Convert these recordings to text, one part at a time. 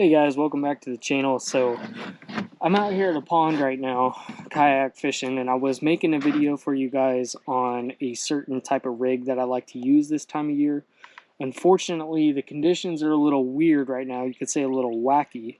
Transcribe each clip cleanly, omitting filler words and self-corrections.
Hey guys, welcome back to the channel. So I'm out here at a pond right now, kayak fishing, and I was making a video for you guys on a certain type of rig that I like to use this time of year. Unfortunately, the conditions are a little weird right now. You could say a little wacky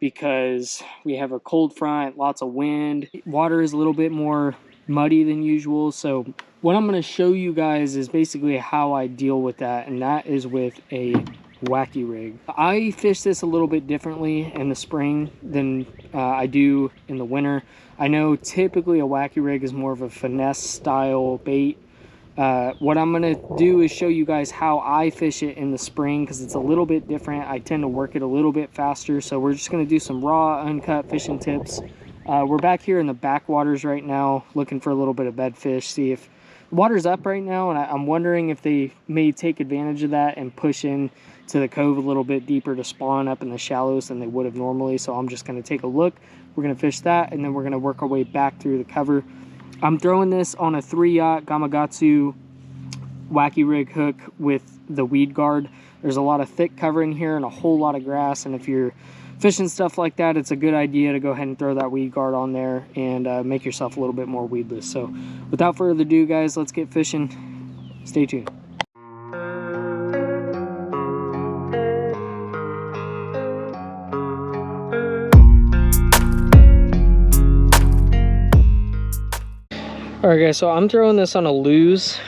because we have a cold front, lots of wind. Water is a little bit more muddy than usual. So what I'm going to show you guys is basically how I deal with that, and that is with a wacky rig. I fish this a little bit differently in the spring than I do in the winter. I know typically a wacky rig is more of a finesse style bait. What I'm gonna do is show you guys how I fish it in the spring because it's a little bit different. I tend to work it a little bit faster, so we're just gonna do some raw, uncut fishing tips. We're back here in the backwaters right now looking for a little bit of bedfish, see if the water's up right now, and I'm wondering if they may take advantage of that and push in to the cove a little bit deeper to spawn up in the shallows than they would have normally. So I'm just going to take a look. We're going to fish that, and then we're going to work our way back through the cover. I'm throwing this on a 3-aught Gamakatsu wacky rig hook with the weed guard. There's a lot of thick cover in here and a whole lot of grass, and if you're fishing stuff like that, it's a good idea to go ahead and throw that weed guard on there and make yourself a little bit more weedless. So without further ado, guys, let's get fishing. Stay tuned. Alright guys, so I'm throwing this on a Lose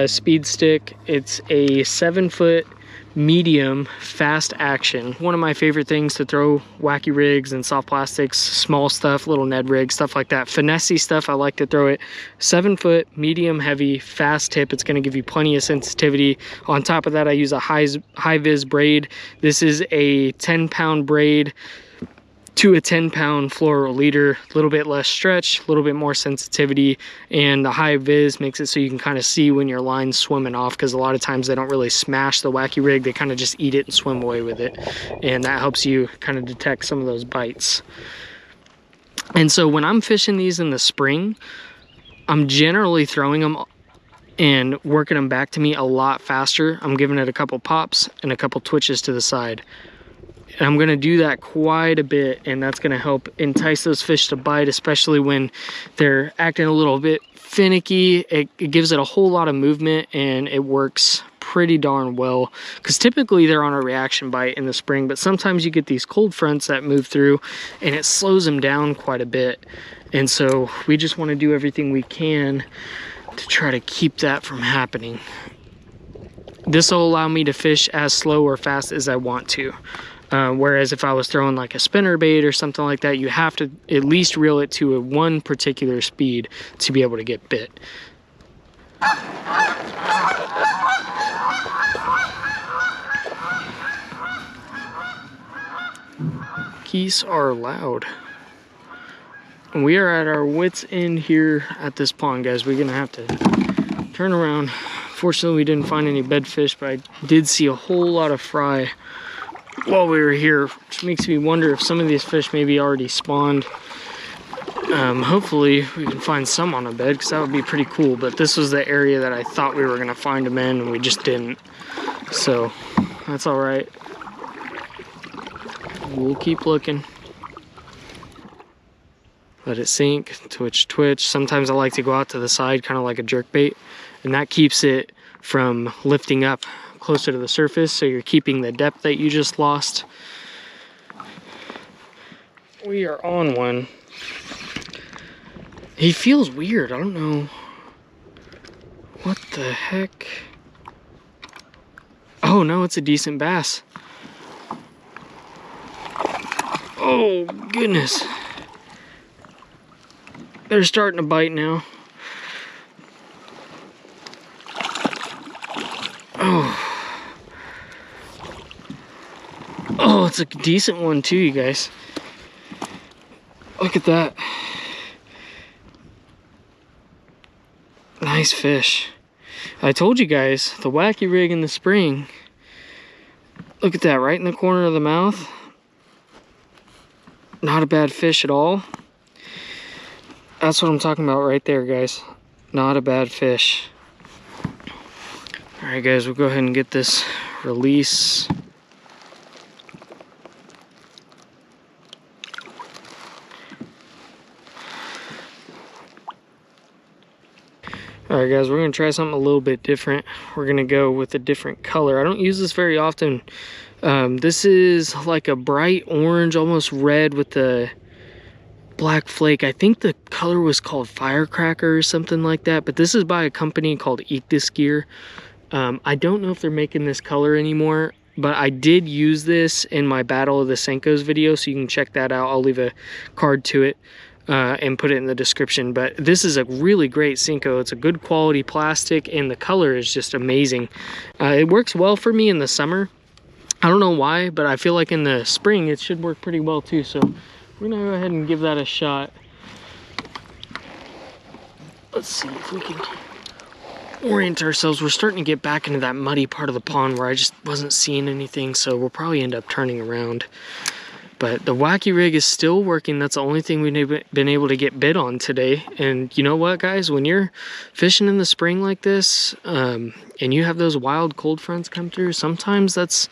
speed stick. It's a 7-foot medium fast action. One of my favorite things to throw wacky rigs and soft plastics, small stuff, little Ned rigs, stuff like that. Finessey stuff, I like to throw it 7-foot medium heavy fast tip. It's going to give you plenty of sensitivity. On top of that, I use a high vis braid. This is a 10-pound braid to a 10-pound fluoro leader. A little bit less stretch, a little bit more sensitivity, and the high vis makes it so you can kind of see when your line's swimming off, because a lot of times they don't really smash the wacky rig, they kind of just eat it and swim away with it, and that helps you kind of detect some of those bites. And so when I'm fishing these in the spring, I'm generally throwing them and working them back to me a lot faster. I'm giving it a couple pops and a couple twitches to the side. And I'm going to do that quite a bit, and that's going to help entice those fish to bite, especially when they're acting a little bit finicky. It gives it a whole lot of movement, and it works pretty darn well, because typically they're on a reaction bite in the spring, but sometimes you get these cold fronts that move through and it slows them down quite a bit. And so we just want to do everything we can to try to keep that from happening. This will allow me to fish as slow or fast as I want to. Whereas if I was throwing like a spinner bait or something like that, you have to at least reel it to one particular speed to be able to get bit. Geese are loud. And we are at our wits' end here at this pond, guys. We're gonna have to turn around. Fortunately, we didn't find any bedfish, but I did see a whole lot of fry while we were here, which makes me wonder if some of these fish maybe already spawned. Hopefully we can find some on a bed, because that would be pretty cool, but this was the area that I thought we were going to find them in, and we just didn't. So that's all right. We'll keep looking. Let it sink, twitch, twitch. Sometimes I like to go out to the side, kind of like a jerkbait, and that keeps it from lifting up closer to the surface, so you're keeping the depth that you just lost. We are on one. He feels weird. I don't know what the heck. Oh no, it's a decent bass. Oh goodness, they're starting to bite now. Oh, it's a decent one too, you guys. Look at that. Nice fish. I told you guys, the wacky rig in the spring. Look at that, right in the corner of the mouth. Not a bad fish at all. That's what I'm talking about right there, guys. Not a bad fish. All right, guys, we'll go ahead and get this release. All right, guys, we're gonna try something a little bit different. We're gonna go with a different color. I don't use this very often. This is like a bright orange, almost red with the black flake. I think the color was called Firecracker or something like that, but this is by a company called Eat This Gear. I don't know if they're making this color anymore, but I did use this in my Battle of the Senkos video, so you can check that out. I'll leave a card to it and put it in the description. But this is a really great Senko. It's a good quality plastic, and the color is just amazing. It works well for me in the summer. I don't know why, but I feel like in the spring it should work pretty well too. So we're gonna go ahead and give that a shot. Let's see if we can orient ourselves. We're starting to get back into that muddy part of the pond where I just wasn't seeing anything, so we'll probably end up turning around. But the Wacky Rig is still working. That's the only thing we've been able to get bit on today. And you know what, guys? When you're fishing in the spring like this, and you have those wild cold fronts come through, sometimes that's,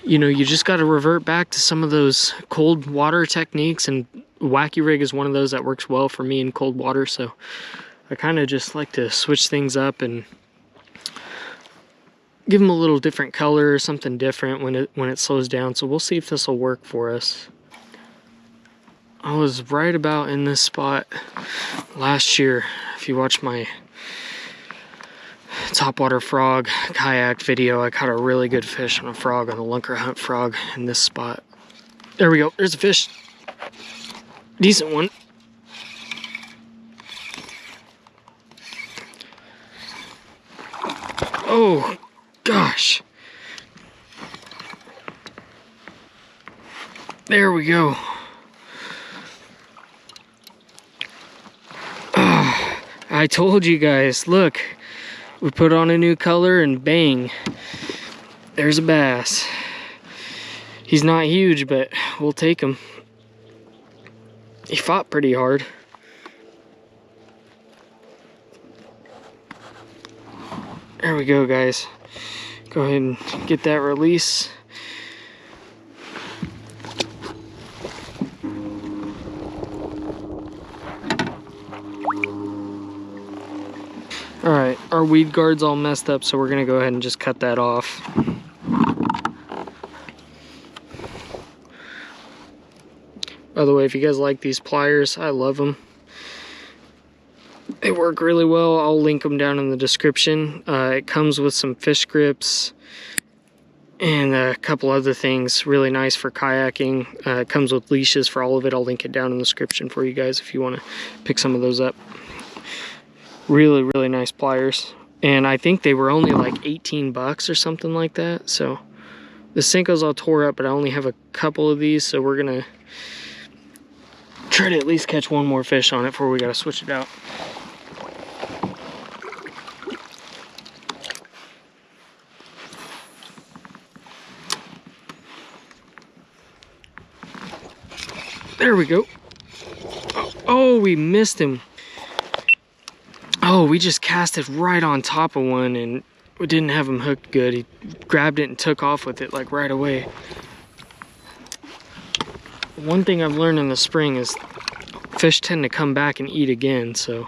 you know, you just got to revert back to some of those cold water techniques. And Wacky Rig is one of those that works well for me in cold water. So I kind of just like to switch things up and give them a little different color or something different when it slows down. So we'll see if this will work for us. I was right about in this spot last year. If you watch my topwater frog kayak video, I caught a really good fish on a frog, on a lunker hunt frog in this spot. There we go. There's a fish. Decent one. Oh gosh. There we go. Oh, I told you guys, look, we put on a new color and bang, there's a bass. He's not huge, but we'll take him. He fought pretty hard. There we go, guys. Go ahead and get that release. All right, our weed guard's all messed up, so we're gonna go ahead and just cut that off. By the way, if you guys like these pliers, I love them. They work really well. I'll link them down in the description. It comes with some fish grips and a couple other things. Really nice for kayaking. It comes with leashes for all of it. I'll link it down in the description for you guys if you want to pick some of those up. Really, really nice pliers. And I think they were only like 18 bucks or something like that. So the Senko's all tore up, but I only have a couple of these, so we're gonna try to at least catch one more fish on it before we gotta switch it out. There we go. Oh, we missed him. Oh, we just cast it right on top of one and we didn't have him hooked good. He grabbed it and took off with it like right away. One thing I've learned in the spring is fish tend to come back and eat again, so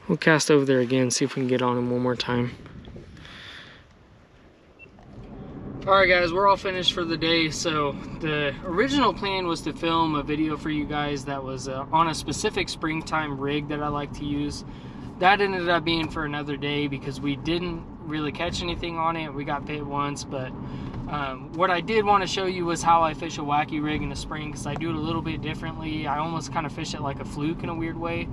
we'll cast over there again, see if we can get on him one more time. Alright guys, we're all finished for the day. So the original plan was to film a video for you guys that was on a specific springtime rig that I like to use. That ended up being for another day because we didn't really catch anything on it. We got bit once, but what I did want to show you was how I fish a Wacky Rig in the spring, because I do it a little bit differently. I almost kind of fish it like a fluke in a weird way.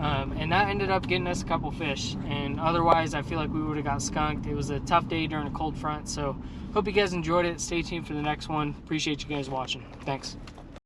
And that ended up getting us a couple fish, and otherwise I feel like we would have got skunked. It was a tough day during a cold front, so hope you guys enjoyed it. Stay tuned for the next one. Appreciate you guys watching. Thanks.